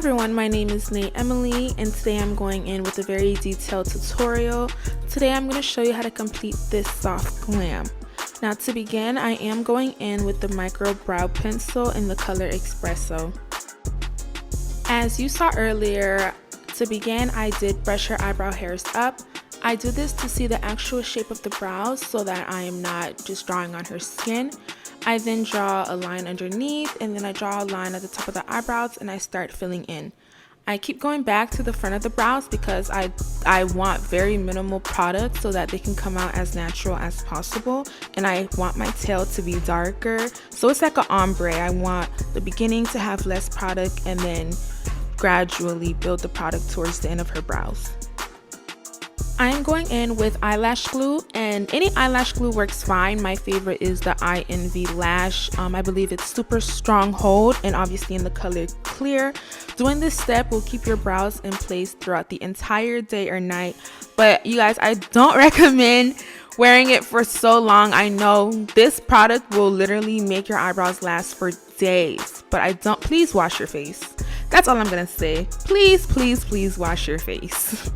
everyone, my name is Nate Emily and today I'm going in with a very detailed tutorial. Today I'm going to show you how to complete this soft glam. Now to begin, I am going in with the micro brow pencil in the color Expresso. As you saw earlier, to begin I did brush her eyebrow hairs up. I do this to see the actual shape of the brows so that I am not just drawing on her skin. I then draw a line underneath and then I draw a line at the top of the eyebrows and I start filling in. I keep going back to the front of the brows because I want very minimal product so that they can come out as natural as possible, and I want my tail to be darker. So it's like an ombre. I want the beginning to have less product and then gradually build the product towards the end of her brows. I am going in with eyelash glue, and any eyelash glue works fine. My favorite is the I Envy Lash. I believe it's super strong hold and obviously in the color clear. Doing this step will keep your brows in place throughout the entire day or night. But you guys, I don't recommend wearing it for so long. I know this product will literally make your eyebrows last for days, but please wash your face. That's all I'm gonna say. Please, please, please wash your face.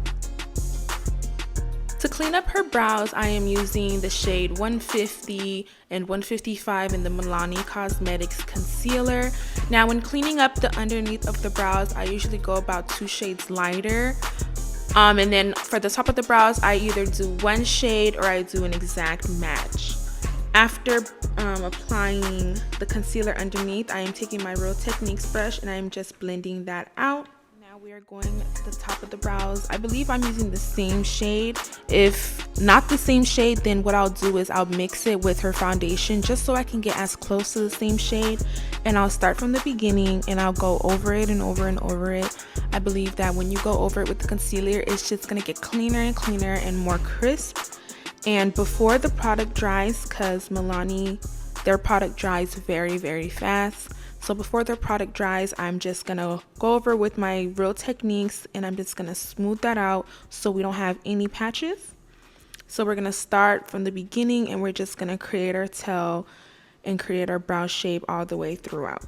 To clean up her brows, I am using the shade 150 and 155 in the Milani Cosmetics concealer. Now when cleaning up the underneath of the brows, I usually go about 2 shades lighter. And then for the top of the brows, I either do one shade or I do an exact match. After applying the concealer underneath, I am taking my Real Techniques brush and I am just blending that out. We are going to the top of the brows. I believe I'm using the same shade. If not the same shade, then what I'll do is I'll mix it with her foundation just so I can get as close to the same shade, and I'll start from the beginning and I'll go over it and over and over it. I believe that when you go over it with the concealer, it's just going to get cleaner and cleaner and more crisp. And before the product dries, because Milani, their product dries very, very fast. So before the product dries, I'm just gonna go over with my Real Techniques and I'm just gonna smooth that out so we don't have any patches. So we're gonna start from the beginning and we're just gonna create our tail and create our brow shape all the way throughout.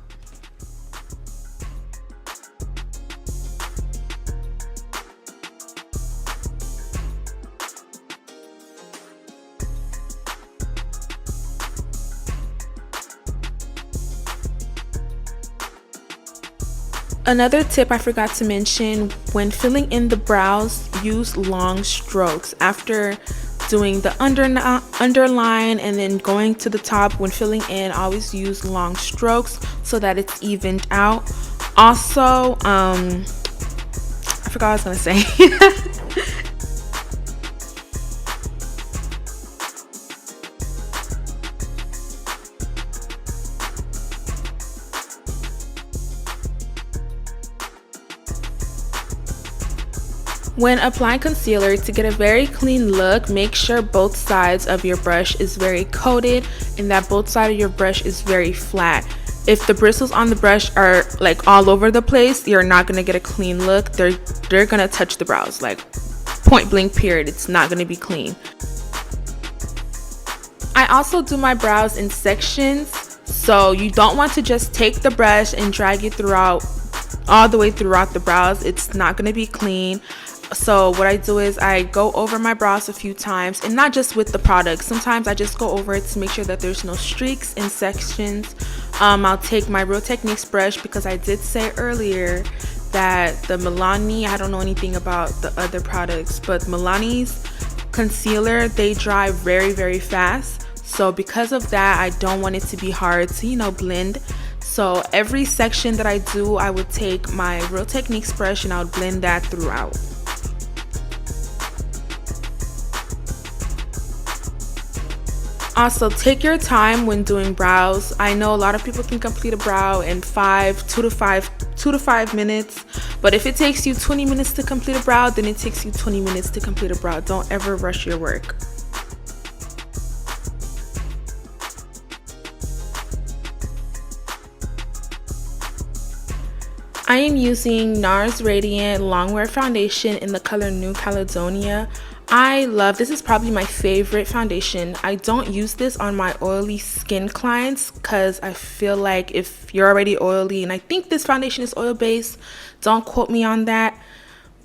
Another tip I forgot to mention, when filling in the brows, use long strokes. After doing the underline and then going to the top, when filling in, always use long strokes so that it's evened out. Also, I forgot what I was gonna say. When applying concealer, to get a very clean look, make sure both sides of your brush is very coated and that both sides of your brush is very flat. If the bristles on the brush are like all over the place, you're not going to get a clean look. They're going to touch the brows, like point blank period. It's not going to be clean. I also do my brows in sections, so you don't want to just take the brush and drag it throughout all the way throughout the brows. It's not going to be clean. So what I do is I go over my brows a few times, and not just with the product. Sometimes I just go over it to make sure that there's no streaks in sections. I'll take my Real Techniques brush because I did say earlier that the Milani, I don't know anything about the other products, but Milani's concealer, they dry very, very fast. So because of that, I don't want it to be hard to, blend. So every section that I do, I would take my Real Techniques brush and I would blend that throughout. Also, take your time when doing brows. I know a lot of people can complete a brow in 2 to 5 minutes, but if it takes you 20 minutes to complete a brow, then it takes you 20 minutes to complete a brow. Don't ever rush your work. I am using Nars Radiant Longwear Foundation in the color New Caledonia. I love this. Is probably my favorite foundation. I don't use this on my oily skin clients because I feel like if you're already oily, and I think this foundation is oil based, don't quote me on that,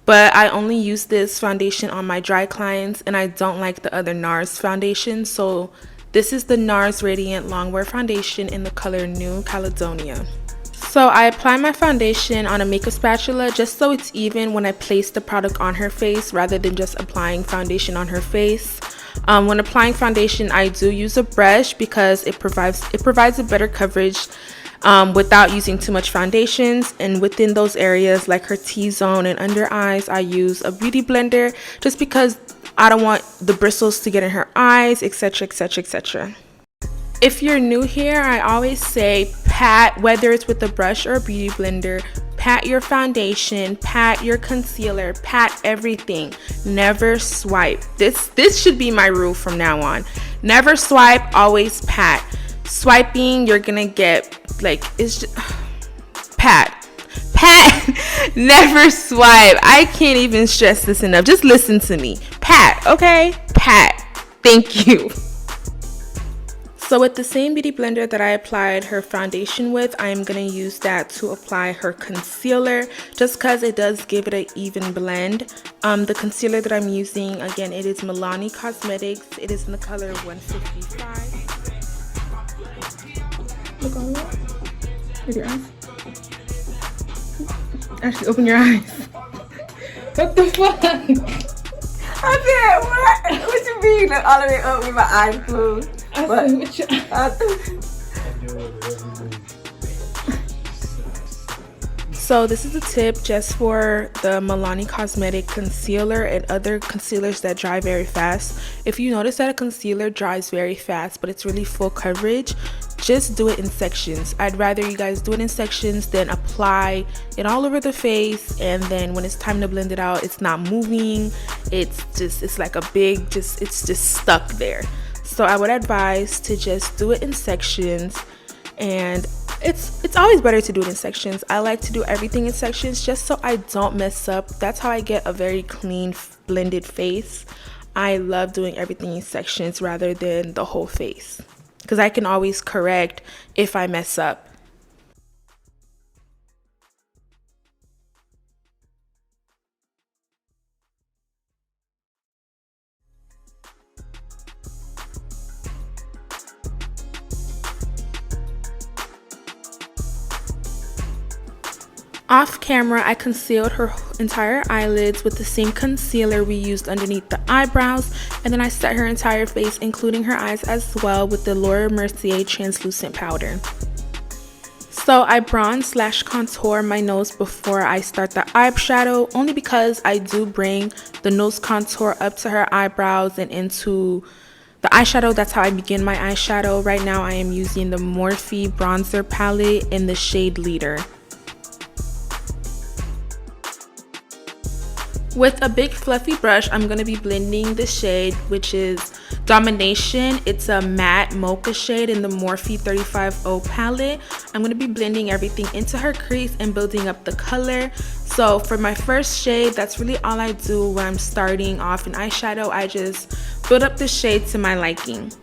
but I only use this foundation on my dry clients, and I don't like the other Nars foundation. So this is the Nars Radiant Longwear Foundation in the color New Caledonia. So I apply my foundation on a makeup spatula just so it's even when I place the product on her face rather than just applying foundation on her face. When applying foundation, I do use a brush because it provides a better coverage without using too much foundations. And within those areas like her T-zone and under eyes, I use a beauty blender just because I don't want the bristles to get in her eyes, etc, etc, etc. If you're new here, I always say pat, whether it's with a brush or a beauty blender, pat your foundation, pat your concealer, pat everything. Never swipe. This should be my rule from now on. Never swipe, always pat. Swiping, you're gonna get like, it's just pat. Never swipe. I can't even stress this enough. Just listen to me. Pat, okay? Pat. Thank you. So with the same beauty blender that I applied her foundation with, I am going to use that to apply her concealer just because it does give it an even blend. The concealer that I'm using, again, it is Milani Cosmetics. It is in the color 155. Look all over. With your eyes. Actually, open your eyes. What the fuck? I said, what? What you mean? Look all the way up with my eyes closed. So this is a tip just for the Milani Cosmetic concealer and other concealers that dry very fast. If you notice that a concealer dries very fast but it's really full coverage, just do it in sections. I'd rather you guys do it in sections than apply it all over the face, and then when it's time to blend it out, it's not moving. It's like a big, it's just stuck there. So I would advise to just do it in sections, and it's always better to do it in sections. I like to do everything in sections just so I don't mess up. That's how I get a very clean blended face. I love doing everything in sections rather than the whole face because I can always correct if I mess up. Off camera, I concealed her entire eyelids with the same concealer we used underneath the eyebrows, and then I set her entire face, including her eyes as well, with the Laura Mercier translucent powder. So I bronze/contour my nose before I start the eyeshadow, only because I do bring the nose contour up to her eyebrows and into the eyeshadow. That's how I begin my eyeshadow. Right now I am using the Morphe bronzer palette in the shade Leader. With a big fluffy brush, I'm going to be blending the shade, which is Domination. It's a matte mocha shade in the Morphe 350 palette. I'm going to be blending everything into her crease and building up the color. So for my first shade, that's really all I do when I'm starting off an eyeshadow. I just build up the shade to my liking.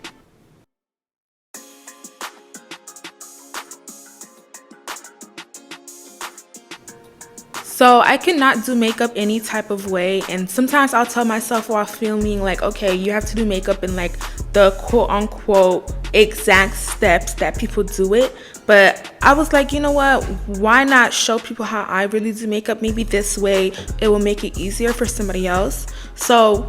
So I cannot do makeup any type of way, and sometimes I'll tell myself while filming like, okay, you have to do makeup in like the quote-unquote exact steps that people do it. But I was like, you know what, why not show people how I really do makeup? Maybe this way it will make it easier for somebody else. So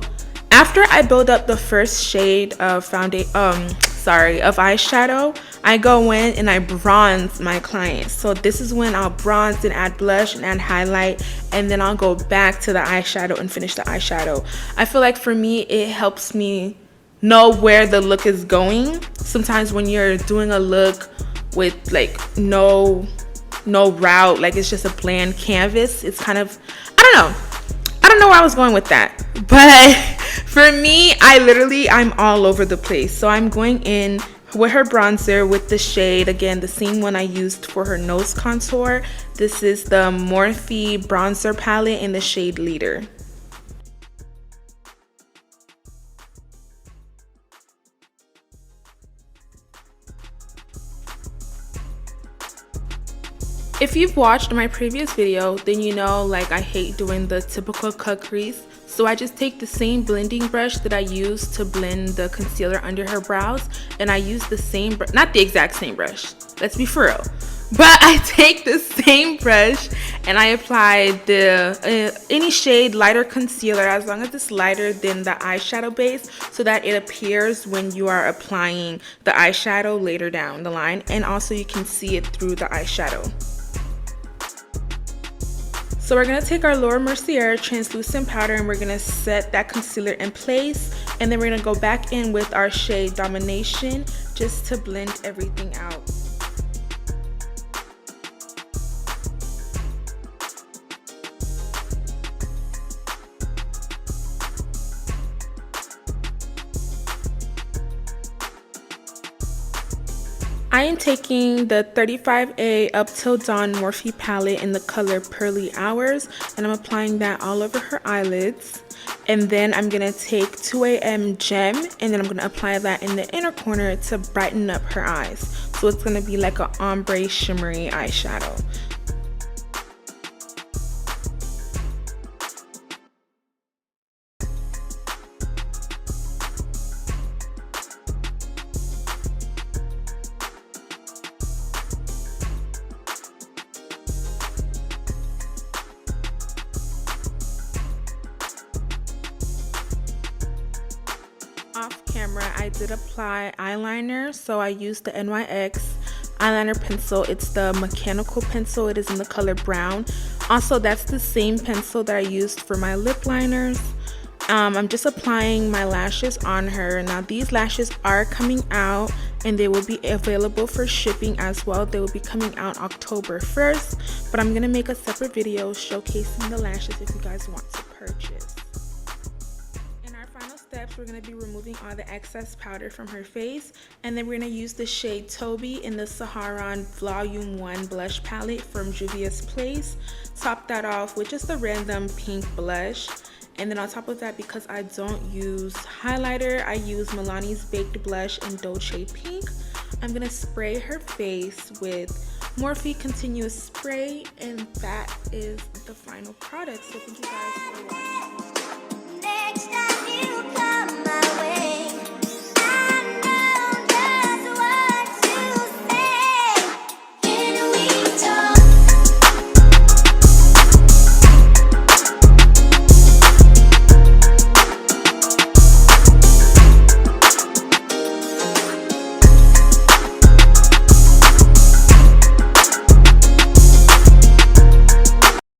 after I build up the first shade of eyeshadow, I go in and I bronze my client. So this is when I'll bronze and add blush and add highlight, and then I'll go back to the eyeshadow and finish the eyeshadow. I feel like for me, it helps me know where the look is going. Sometimes when you're doing a look with like no route, like it's just a bland canvas, it's kind of, I don't know where I was going with that. But for me, I'm all over the place. So I'm going in with her bronzer with the shade, again, the same one I used for her nose contour. This is the Morphe bronzer palette in the shade Leader. If you've watched my previous video, then you know like I hate doing the typical cut crease. So I just take the same blending brush that I use to blend the concealer under her brows, and I use the same, not the exact same brush, let's be for real. But I take the same brush and I apply the any shade lighter concealer, as long as it's lighter than the eyeshadow base, so that it appears when you are applying the eyeshadow later down the line, and also you can see it through the eyeshadow. So we're going to take our Laura Mercier translucent powder and we're going to set that concealer in place, and then we're going to go back in with our shade Domination just to blend everything out. I am taking the 35A Up Till Dawn Morphe palette in the color Pearly Hours, and I'm applying that all over her eyelids. And then I'm going to take 2 AM Gem, and then I'm going to apply that in the inner corner to brighten up her eyes. So it's going to be like an ombre shimmery eyeshadow. Off camera, I did apply eyeliner, so I used the NYX eyeliner pencil. It's the mechanical pencil. It is in the color brown. Also, that's the same pencil that I used for my lip liners. I'm just applying my lashes on her. Now these lashes are coming out and they will be available for shipping as well. They will be coming out October 1st, but I'm going to make a separate video showcasing the lashes if you guys want to purchase. In our final steps, we're going to be removing all the excess powder from her face, and then we're going to use the shade Toby in the Saharan Volume 1 blush palette from Juvia's Place. Top that off with just a random pink blush. And then on top of that, because I don't use highlighter, I use Milani's Baked Blush in Dolce Pink. I'm going to spray her face with Morphe Continuous Spray, and that is the final product. So thank you guys for watching.